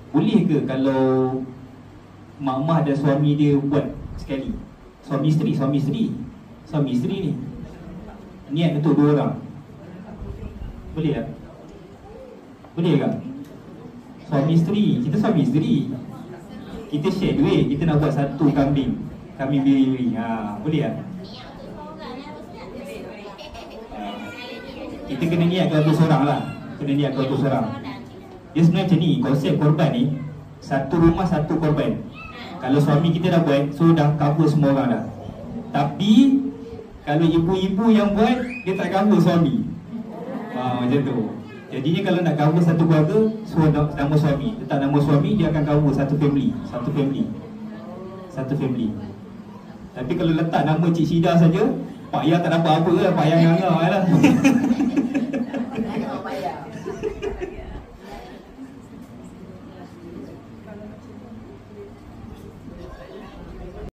boleh ke kalau mak dan suami dia buat sekali? Suami isteri ni niat untuk 2 orang. Boleh tak? Boleh tak? Suami isteri, kita share duit, kita nak buat satu kambing biri-biri. Boleh tak? Kita kena niat keluarga seorang lah. Dia sebenarnya macam ni, konsep korban ni, satu rumah satu korban. Kalau suami kita dah buat, so dah cover semua orang dah. Tapi kalau ibu-ibu yang buat, dia tak cover suami. Macam tu. Jadinya kalau nak cover satu keluarga, so nama suami. Letak nama suami, dia akan cover satu family. Tapi kalau letak nama Cik Syida saja, Pak Ya tak dapat apa lah, Pak Ya nganga lah.